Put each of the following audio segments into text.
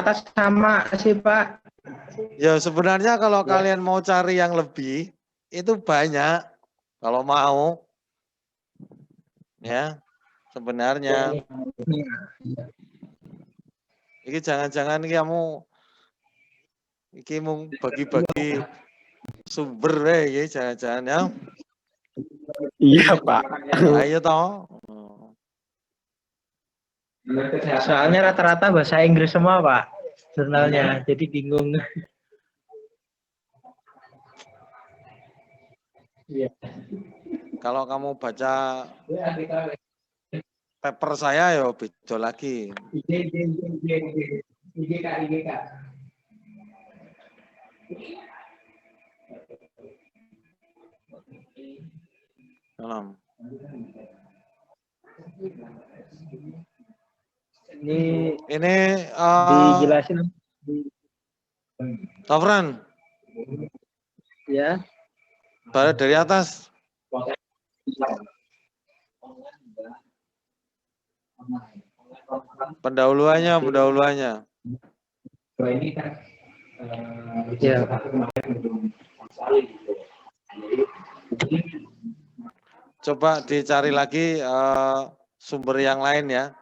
rata sama sih Pak. Ya sebenarnya kalau kalian mau cari yang lebih, itu banyak. Kalau mau, ya sebenarnya. Ini jangan-jangan kamu iki mau bagi-bagi sumber ya, jangan-jangan ya. Iya Pak. Ayo toh. Soalnya rata-rata bahasa Inggris semua Pak jurnalnya, jadi bingung. Kalau kamu baca paper saya ya beda lagi. Salam. Ini dijelasin. Tofran. Ya. Balik dari atas. Pendahuluannya. Ini kan ya. Coba dicari lagi sumber yang lain ya.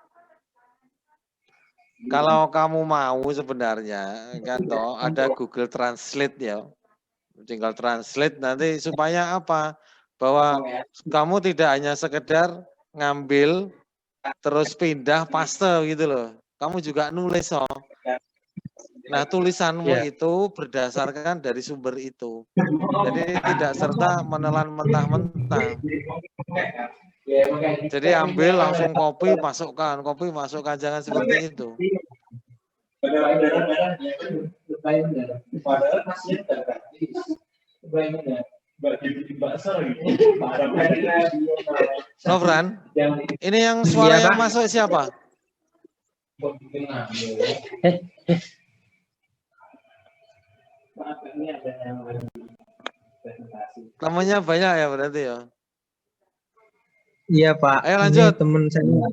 Kalau kamu mau sebenarnya kan toh ada Google Translate ya. Tinggal translate nanti supaya apa? Bahwa kamu tidak hanya sekedar ngambil terus pindah paste gitu loh. Kamu juga nulis oh. Nah, tulisanmu itu berdasarkan dari sumber itu. Jadi tidak serta menelan mentah-mentah. Jadi ambil langsung copy masukkan, jangan seperti itu. Nofran, ini yang suara yang masuk siapa? Namanya banyak ya berarti ya? Iya Pak. Ayo lanjut. Ini teman saya.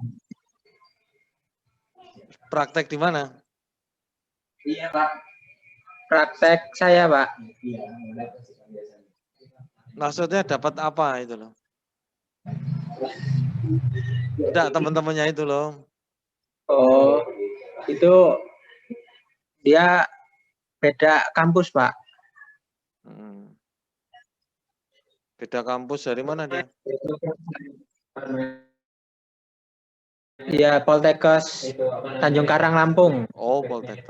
Praktek di mana? Iya Pak. Praktek saya Pak. Maksudnya dapat apa itu loh? Tidak teman-temannya itu loh. Oh, itu dia beda kampus Pak. Beda kampus dari mana dia? Dia Poltekkes Tanjung Karang Lampung. Oh, Poltekkes.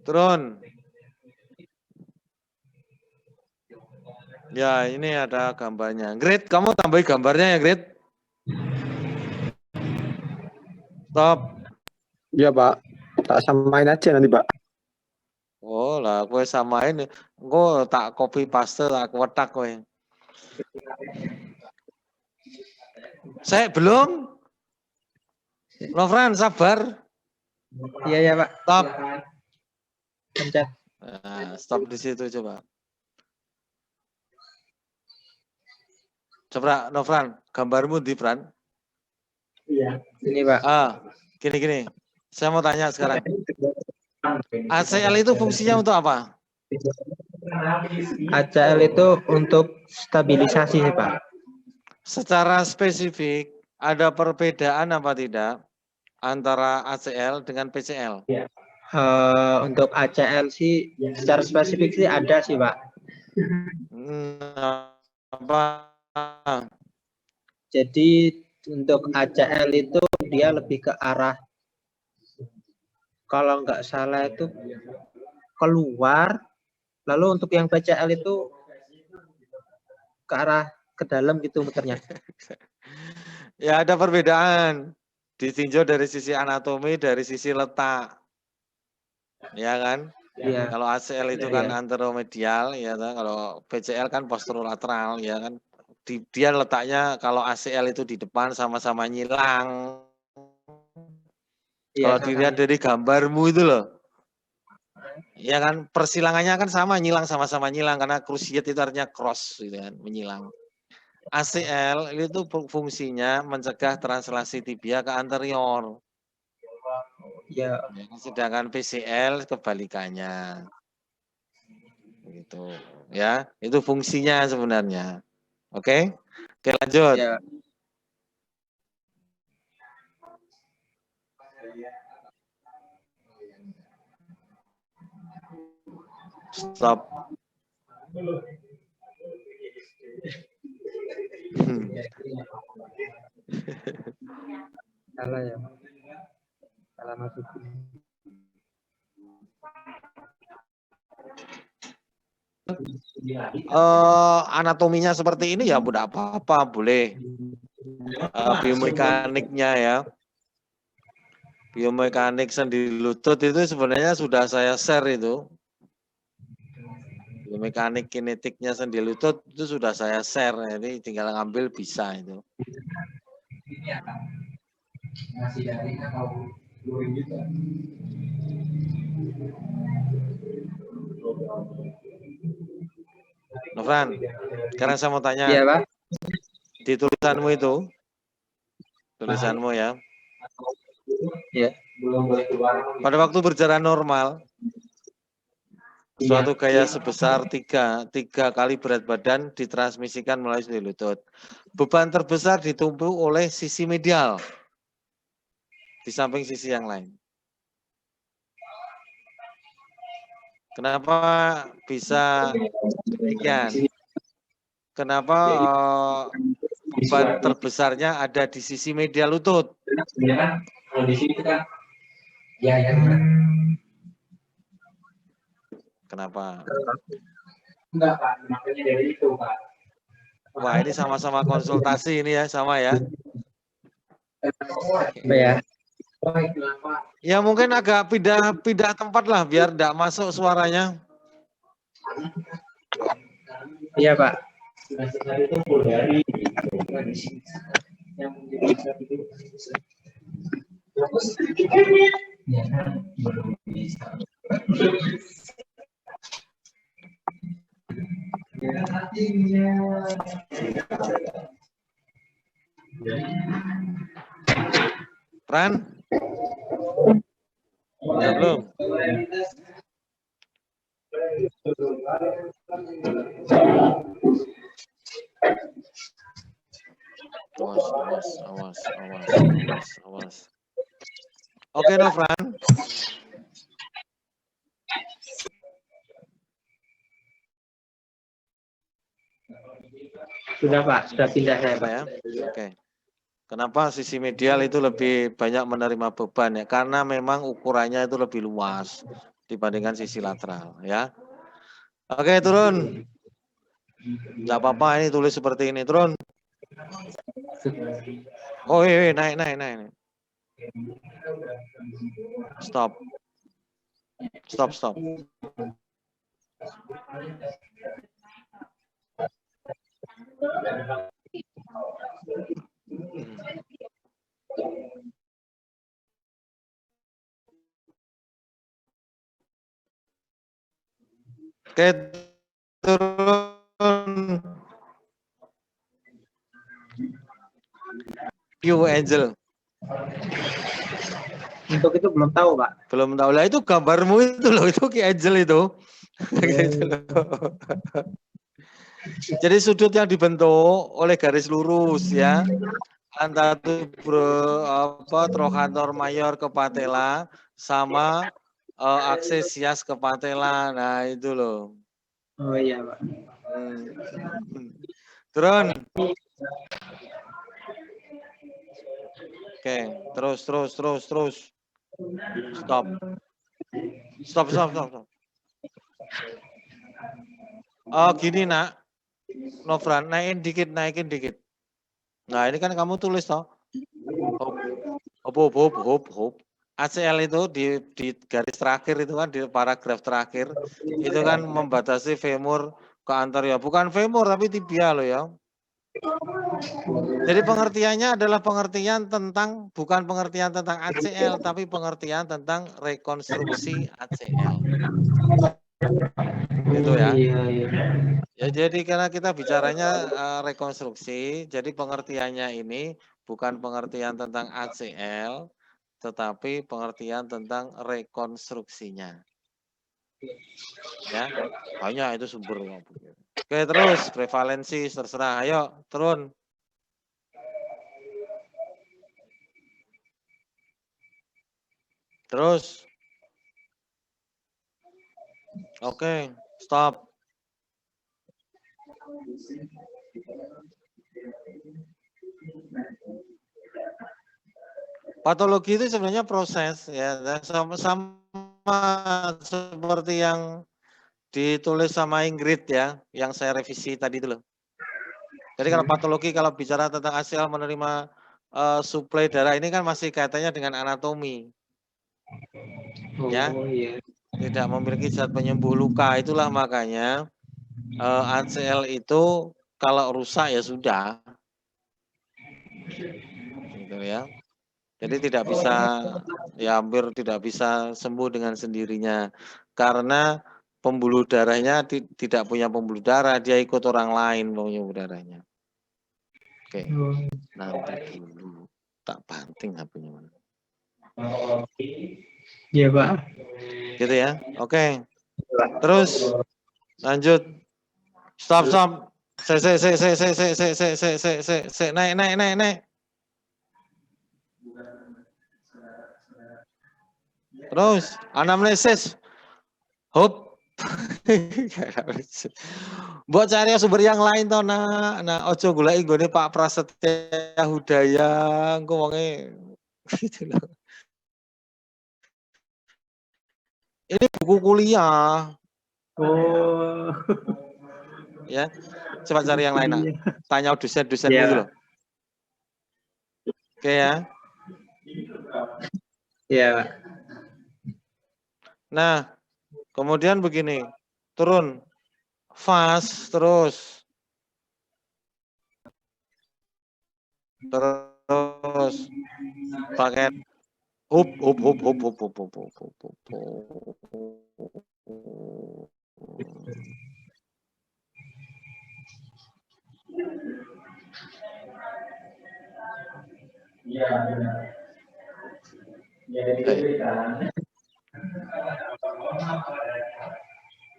Turun. Ya, ini ada gambarnya. Grid, kamu tambahin gambarnya ya, Grid. Stop. Iya, Pak. Tak samain aja nanti, Pak. Oh, lah gue samain. Gue tak copy paste, tak kotak gue. Saya belum. Nofran, sabar. Iya, ya, Pak. Stop. Pencet. Nah, stop di situ coba. Coba Nofran, gambarmu di Fran. Iya, ini Pak. Gini. Saya mau tanya sekarang. ACL itu fungsinya untuk apa? ACL itu untuk stabilisasi sih Pak. Secara spesifik, ada perbedaan apa tidak antara ACL dengan PCL? Untuk ACL sih secara spesifik sih ada sih Pak. Apa? Jadi untuk ACL itu dia lebih ke arah, kalau nggak salah itu keluar, lalu untuk yang PCL itu ke arah ke dalam gitu muternya. Ya ada perbedaan. Ditinjau dari sisi anatomi, dari sisi letak. Ya kan? Ya. Kalau ACL itu kan anteromedial, ya kan? Kalau PCL kan posterolateral, ya kan? Dia letaknya kalau ACL itu di depan sama-sama nyilang. Ya, kalau dilihat dari gambarmu itu loh. Ya kan persilangannya kan sama, nyilang sama-sama nyilang karena cruciate itu artinya cross gitu kan, menyilang. ACL itu fungsinya mencegah translasi tibia ke anterior. Ya. Ya, sedangkan PCL kebalikannya. Gitu. Ya, itu fungsinya sebenarnya. Oke? Oke, lanjut. Ya. Stop. Salah ya. Salah masuk. Anatominya seperti ini ya udah apa-apa, boleh. Biomekaniknya ya. Biomekanik sendi lutut itu sebenarnya sudah saya share itu. Biomekanik kinetiknya sendi lutut itu sudah saya share. Jadi tinggal ngambil bisa itu. Novran, sekarang saya mau tanya. Iya, Pak. Di tulisanmu itu, tulisanmu ya. Ya. Pada waktu berjalan normal, suatu gaya sebesar 3 kali berat badan ditransmisikan melalui sendi lutut. Beban terbesar ditumpu oleh sisi medial di samping sisi yang lain. Kenapa bisa demikian? Kenapa beban terbesarnya ada di sisi medial lutut? Kalau di sini kan, ya. Kenapa? Enggak, Pak. Makanya dari itu, Pak. Wah, ini sama-sama konsultasi ini ya, sama ya. Ya. Ya mungkin agak pindah tempat lah biar tidak masuk suaranya. Iya, Pak. Ran? Ya belum? Awas. Oke, Novran. Sudah, Pak. Sudah pindah saya, Pak. Ya. Oke. Kenapa sisi medial itu lebih banyak menerima beban ya? Karena memang ukurannya itu lebih luas dibandingkan sisi lateral ya. Oke, turun. Enggak apa-apa ini tulis seperti ini, turun. Oh, naik. Stop. Oke, turun. View Angel. Untuk itu belum tahu, Pak. Belum tahu lah, itu gambarmu itu loh, itu Ki Angel itu. Jadi sudut yang dibentuk oleh garis lurus ya antara trochanter mayor ke patella sama akses hias ke patella. Nah itu loh. Oh iya, Pak. Turun. Oke, terus. Stop. Oh gini nak, Novran, naikin dikit. Nah ini kan kamu tulis toh. Hop. ACL itu di garis terakhir itu kan di paragraf terakhir itu kan membatasi femur ke anterior, bukan femur tapi tibia loh ya. Jadi pengertiannya adalah pengertian tentang, bukan pengertian tentang ACL, tapi pengertian tentang rekonstruksi ACL. Gitu ya. Ya, jadi karena kita bicaranya rekonstruksi, jadi pengertiannya ini bukan pengertian tentang ACL, tetapi pengertian tentang rekonstruksinya. Ya, banyak itu sumber. Oke, terus prevalensi terserah. Ayo, turun. Terus. Oke, stop. Patologi itu sebenarnya proses ya, sama seperti yang ditulis sama Ingrid ya, yang saya revisi tadi itu loh. Jadi kalau patologi, kalau bicara tentang ACL menerima suplai darah ini kan masih kaitannya dengan anatomi. Ya, tidak memiliki zat penyembuh luka, itulah makanya ACL itu kalau rusak ya sudah, gitu ya. Jadi tidak bisa, ya hampir tidak bisa sembuh dengan sendirinya. Karena pembuluh darahnya tidak punya pembuluh darah, dia ikut orang lain pembuluh darahnya. Oke, nanti dulu. Tak banting HP-nya. Iya, Pak. Gitu ya, oke. Terus, lanjut. Stop. Naik. Terus, anamnesis. Hop. Mbok cari sumber yang lain toh, Nak. Nah, ojo goleki nggone Pak Prasetya Hudaya, engko wonge gitu loh. Ini buku kuliah. Oh. Ya. Coba cari yang lain, Nak. Tanya dosen-dosen Iya, gitu Pak. loh. Oke ya. Iya, Pak. Nah, kemudian begini. Turun. Fast terus. Terus pakai up.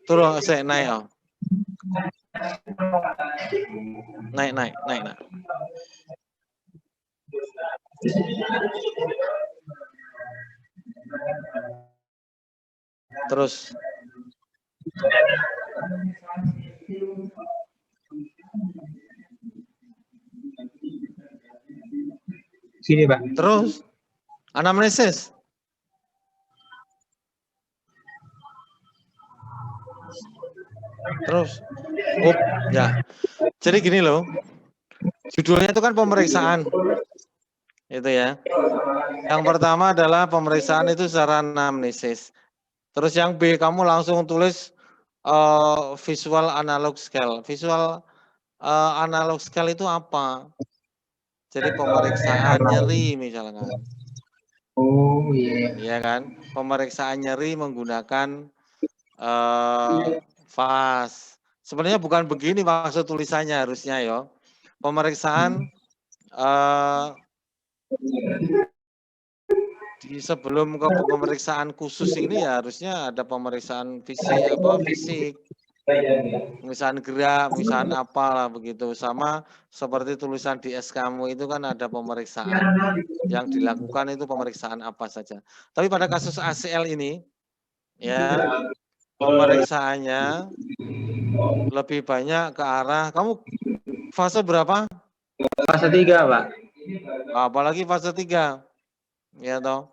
Turun, saya naik. Oh. Naik. Terus. Sini, Pak. Terus. Anamnesis. Terus. Up, ya. Jadi gini loh. Judulnya itu kan pemeriksaan. Itu ya. Yang pertama adalah pemeriksaan itu secara anamnesis. Terus yang B, kamu langsung tulis visual analog scale. Visual analog scale itu apa? Jadi pemeriksaan nyeri misalkan. Oh, iya. Iya kan? Pemeriksaan nyeri menggunakan VAS. Sebenarnya bukan begini maksud tulisannya harusnya ya. Pemeriksaan di sebelum ke pemeriksaan khusus ini ya harusnya ada pemeriksaan fisik. Misalnya gerak, misalnya apalah begitu. Sama seperti tulisan di SK-mu itu kan ada pemeriksaan. Yang dilakukan itu pemeriksaan apa saja. Tapi pada kasus ACL ini, ya pemeriksaannya lebih banyak ke arah, kamu fase berapa? Fase 3, Pak. Apalagi fase 3. Ya toh.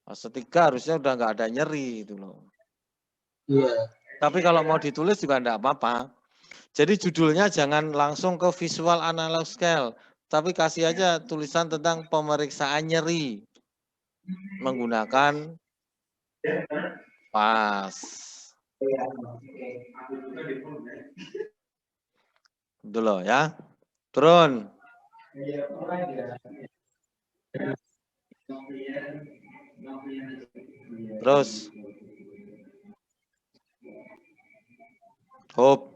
Fase 3 harusnya udah nggak ada nyeri itu loh. Iya. Tapi kalau mau ditulis juga enggak apa-apa. Jadi judulnya jangan langsung ke visual analog scale, tapi kasih aja tulisan tentang pemeriksaan nyeri menggunakan VAS. Itu loh ya. Turun. Terus. Hop.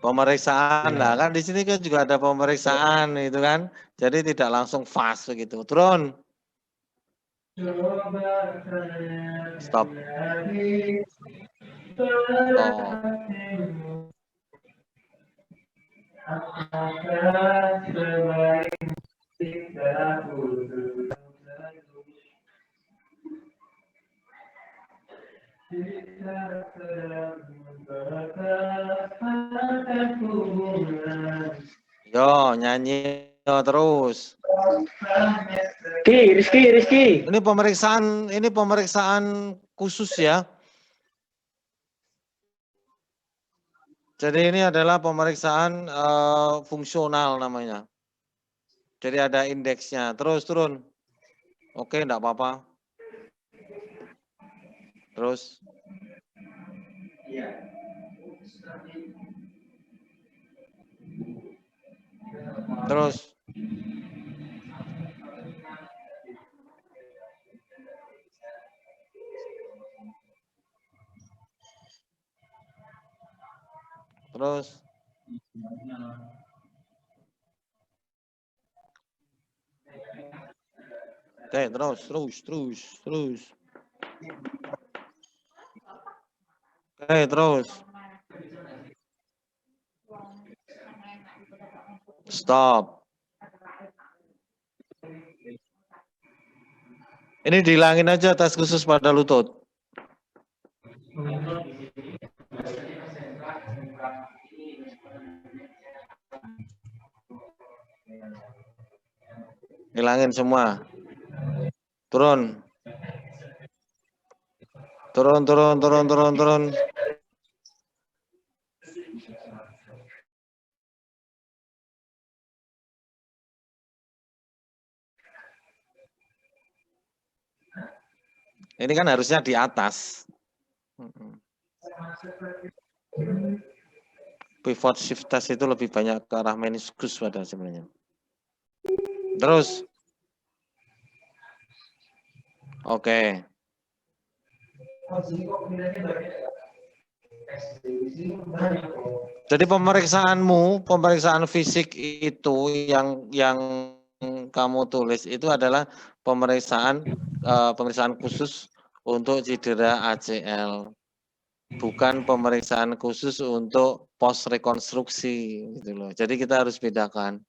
Pemeriksaan. Nah, kan di sini kan juga ada pemeriksaan itu kan. Jadi tidak langsung fast begitu. Turun. Stop. Stop. Yo, nyanyi yo, terus. Rizky. Ini pemeriksaan khusus ya. Jadi ini adalah pemeriksaan fungsional namanya. Jadi ada indeksnya. Terus turun. Oke, enggak apa-apa. Terus. Terus. Terus. Oke, terus. Oke, terus. Stop. Ini dihilangin aja tes khusus pada lutut. Hilangin semua. Turun. Turun. Ini kan harusnya di atas. Pivot shift test itu lebih banyak ke arah meniskus pada sebenarnya. Terus. Oke. Jadi pemeriksaan fisik itu yang kamu tulis itu adalah pemeriksaan khusus untuk cedera ACL. Bukan pemeriksaan khusus untuk post rekonstruksi gitu loh. Jadi kita harus bedakan.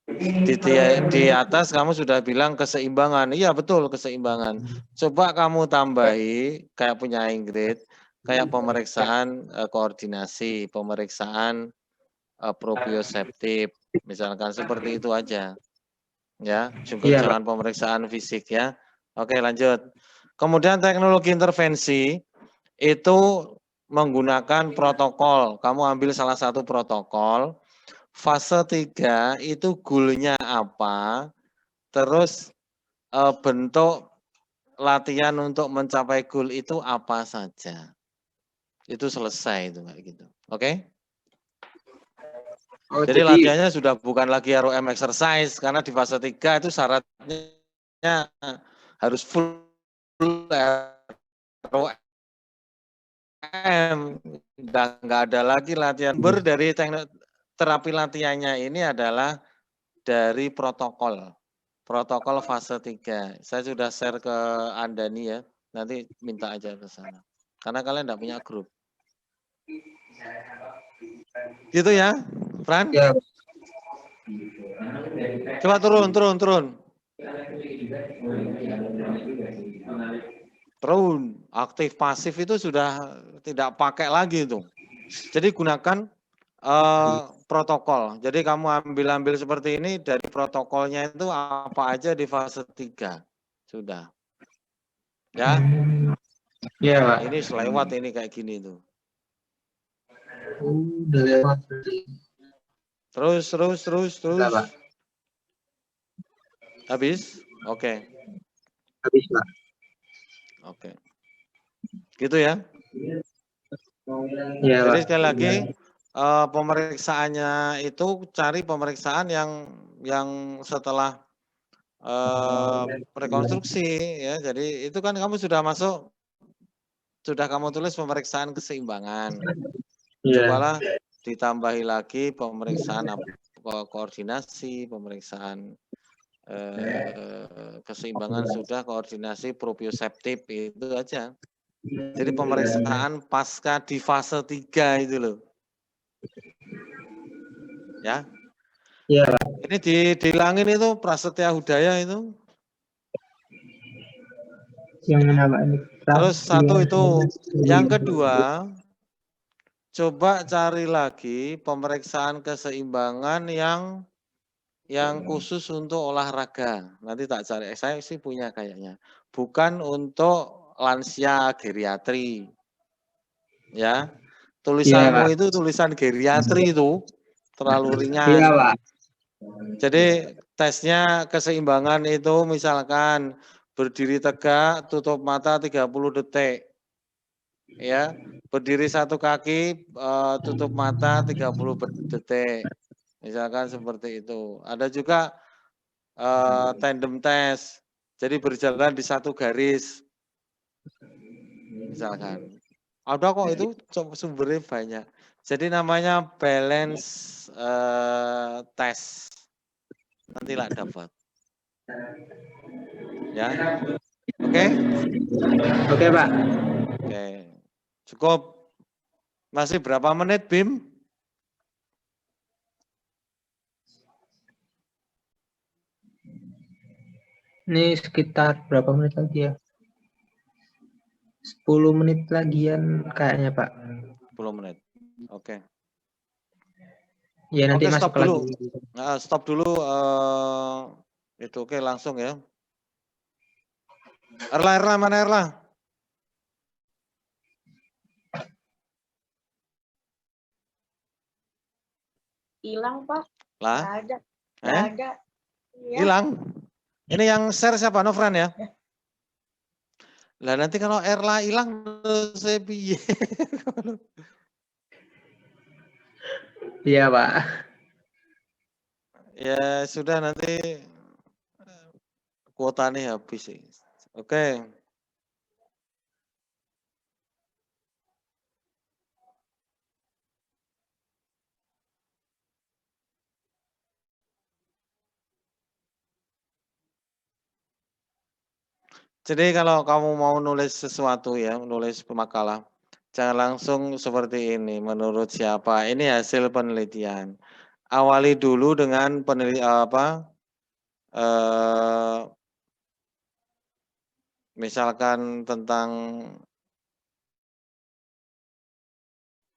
Di atas kamu sudah bilang keseimbangan. Iya betul, keseimbangan. Coba kamu tambahi kayak punya Ingrid, kayak pemeriksaan koordinasi, pemeriksaan proprioseptif, misalkan seperti itu aja. Ya, juga jangan pemeriksaan fisik ya. Oke, lanjut. Kemudian teknologi intervensi itu menggunakan protokol. Kamu ambil salah satu protokol. Fase 3 itu goalnya apa, terus bentuk latihan untuk mencapai goal itu apa saja. Itu selesai itu kayak gitu. Oke? Oh, Jadi latihannya sudah bukan lagi ROM exercise karena di fase 3 itu syaratnya harus full ROM. Nggak ada lagi latihan. Dari teknik terapi latihannya ini adalah dari protokol fase 3. Saya sudah share ke Anda nih ya, nanti minta aja ke sana. Karena kalian enggak punya grup. Gitu ya, Fran? Ya. Coba turun. Turun, aktif pasif itu sudah tidak pakai lagi itu. Jadi gunakan protokol. Jadi kamu ambil seperti ini dari protokolnya itu apa aja di fase 3. Sudah. Ya. Iya, Pak. Ini selewat ini kayak gini tuh. Udah lewat. Terus. Udah, Pak. Habis? Oke. Habis, Pak. Oke. Gitu ya. Iya, Jadi Pak. sekali lagi pemeriksaannya itu cari pemeriksaan yang setelah rekonstruksi ya. Jadi itu kan kamu sudah masuk, sudah kamu tulis pemeriksaan keseimbangan. Cobalah ditambahi lagi pemeriksaan koordinasi, pemeriksaan keseimbangan sudah, koordinasi proprioseptif itu aja. Jadi pemeriksaan pasca di fase 3 itu loh. Ya. Iya. Ini dihilangin itu Prasetya Hudaya itu. Yang mana ini? Terus satu itu. Yang kedua, coba cari lagi pemeriksaan keseimbangan yang khusus untuk olahraga. Nanti tak cari. Saya sih punya kayaknya. Bukan untuk lansia geriatri. Ya. Tulisanmu itu tulisan geriatri itu terlalu ringan. Iya, Pak. Jadi tesnya keseimbangan itu misalkan berdiri tegak, tutup mata 30 detik. Ya, berdiri satu kaki, tutup mata 30 detik. Misalkan seperti itu. Ada juga tandem test. Jadi berjalan di satu garis. Misalkan. Ada kok itu sumbernya banyak. Jadi namanya balance test. Nantilah dapat. Ya. Oke? Oke, Pak. Oke. Cukup. Masih berapa menit, Bim? Ini sekitar berapa menit lagi ya? 10 menit lagian kayaknya, Pak. 10 menit. Oke. Ya, nanti Oke, masuk stop dulu. lagi. Nah, stop dulu. Itu oke, langsung ya. Erla, mana Erla? Hilang, Pak. Lah? Nggak ada. Nggak ada. Ya. Hilang? Ini yang share siapa? Novran ya? Lah nanti kalau Erla hilang, saya piye? Iya, Pak. Ya sudah, nanti kuotanya habis sih. Oke. Jadi kalau kamu mau nulis sesuatu ya, nulis makalah, jangan langsung seperti ini, menurut siapa, ini hasil penelitian. Awali dulu dengan misalkan tentang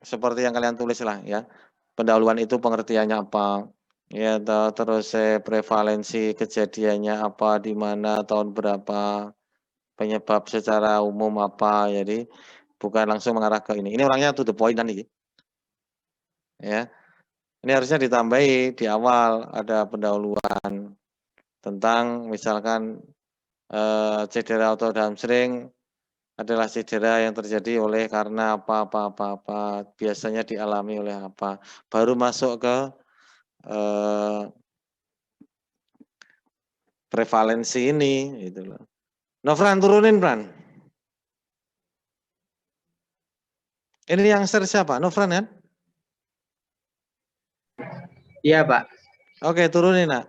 seperti yang kalian tulis lah ya, pendahuluan itu pengertiannya apa, ya terus prevalensi kejadiannya apa, di mana, tahun berapa, penyebab secara umum apa, jadi bukan langsung mengarah ke ini. Ini orangnya to the point nanti. Ya. Ini harusnya ditambahi di awal ada pendahuluan tentang misalkan cedera otot hamstring adalah cedera yang terjadi oleh karena apa, biasanya dialami oleh apa. Baru masuk ke prevalensi ini gitu loh. Novran turunin, Pran. Ini yang share siapa? Novran kan? Iya, Pak. Oke, turunin, Nak.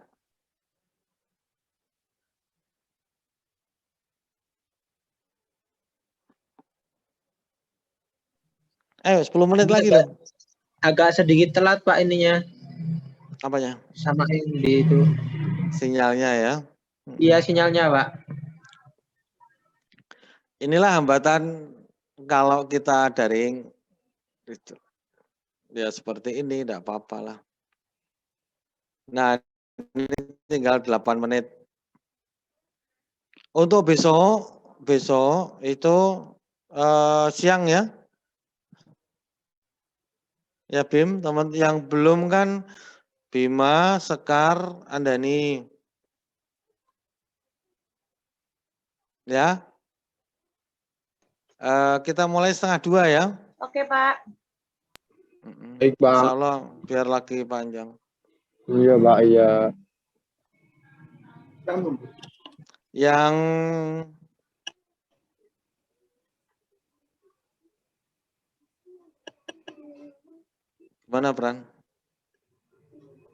Ayo, 10 menit lagi loh. Agak sedikit telat, Pak, ininya. Apanya? Sama yang di itu. Sinyalnya ya. Iya, sinyalnya, Pak. Inilah hambatan kalau kita daring. Ya seperti ini, tidak apa-apa lah. Nah, ini tinggal 8 menit. Untuk besok itu siang ya. Ya Bim, teman yang belum kan Bima, Sekar, Andani. Ya. Kita mulai 1:30 ya. Oke, Pak. Baik, Bang. Insya Allah biar lagi panjang. Iya, Pak, iya. Yang mana, Pran?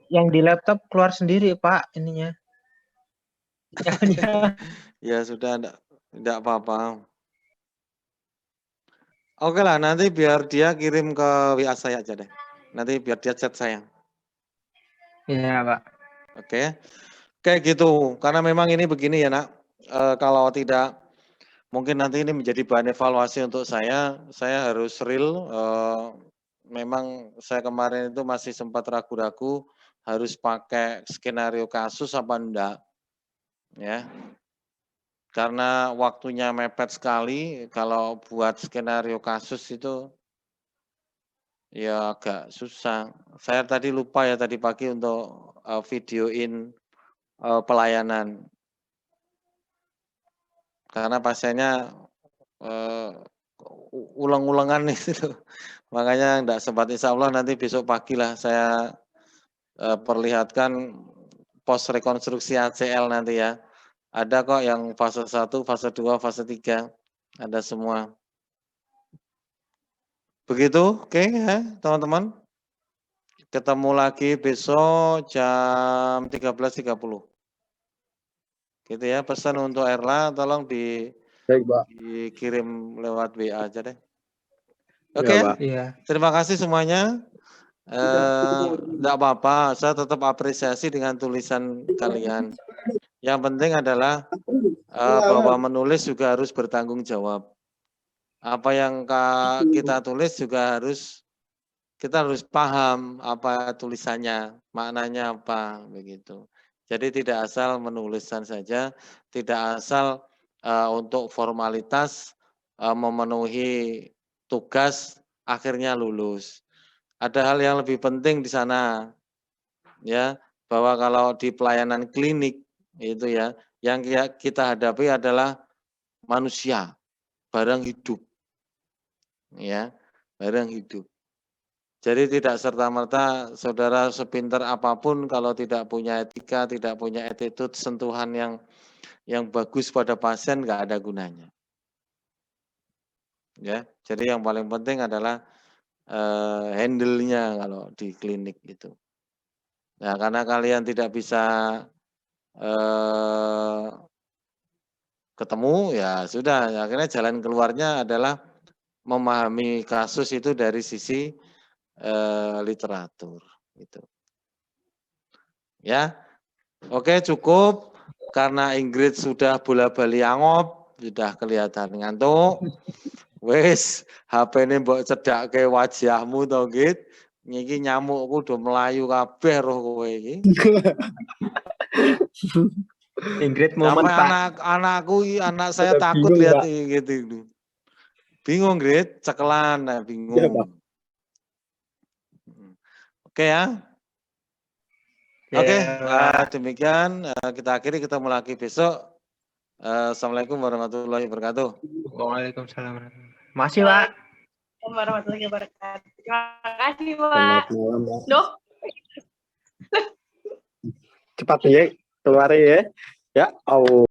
Yang di laptop keluar sendiri, Pak, ininya. Ya sudah, enggak apa-apa. Oke lah, nanti biar dia kirim ke WA saya aja deh. Nanti biar dia chat saya. Iya, Pak. Oke. Kayak gitu. Karena memang ini begini ya, Nak. Kalau tidak, mungkin nanti ini menjadi bahan evaluasi untuk saya harus real. Memang saya kemarin itu masih sempat ragu-ragu harus pakai skenario kasus apa enggak. Ya. Karena waktunya mepet sekali, kalau buat skenario kasus itu ya agak susah. Saya tadi lupa ya tadi pagi untuk videoin pelayanan. Karena pasiennya ulang-ulangan itu. Makanya enggak sempat, insya Allah nanti besok pagi lah saya perlihatkan pos rekonstruksi ACL nanti ya. Ada kok yang fase 1, fase 2, fase 3. Ada semua. Begitu, oke ya teman-teman. Ketemu lagi besok jam 13.30. Gitu ya, pesan untuk Erla tolong Baik, Pak. dikirim lewat WA aja deh. Iya, Oke, Pak. Iya. terima kasih semuanya. Enggak apa-apa, saya tetap apresiasi dengan tulisan kalian. Yang penting adalah bahwa menulis juga harus bertanggung jawab. Apa yang kita tulis juga kita harus paham apa tulisannya, maknanya apa, begitu. Jadi tidak asal menuliskan saja, tidak asal untuk formalitas memenuhi tugas akhirnya lulus. Ada hal yang lebih penting di sana, ya, bahwa kalau di pelayanan klinik itu ya, yang kita hadapi adalah manusia, barang hidup, ya, barang hidup. Jadi tidak serta-merta saudara sepintar apapun kalau tidak punya etika, tidak punya attitude, sentuhan yang bagus pada pasien nggak ada gunanya. Ya, jadi yang paling penting adalah handle-nya kalau di klinik itu. Nah, karena kalian tidak bisa ketemu, ya sudah. Akhirnya jalan keluarnya adalah memahami kasus itu dari sisi literatur. Gitu. Ya, oke cukup. Karena Ingrid sudah bola-bali angop, sudah kelihatan ngantuk. Wes, HP ini mbok cedak ke wajahmu to, Git. Niki nyamukku udah melayu kabeh roh kowe iki. Ingrid momen, Sampai Pak. anak saya takut bingung, lihat Pak. gitu. Bingung, Grit, cekelan, nah, bingung. Iya, Pak. Oke ya. Ya, Oke, Pak. demikian kita akhiri, ketemu lagi besok. Assalamualaikum warahmatullahi wabarakatuh. Waalaikumsalam. Masih, Pak. Warahmatullahi wabarakatuh. Terima kasih, Pak. Selamat malam, Pak. Duh. Cepat ya, keluar ya. Ya, Allah.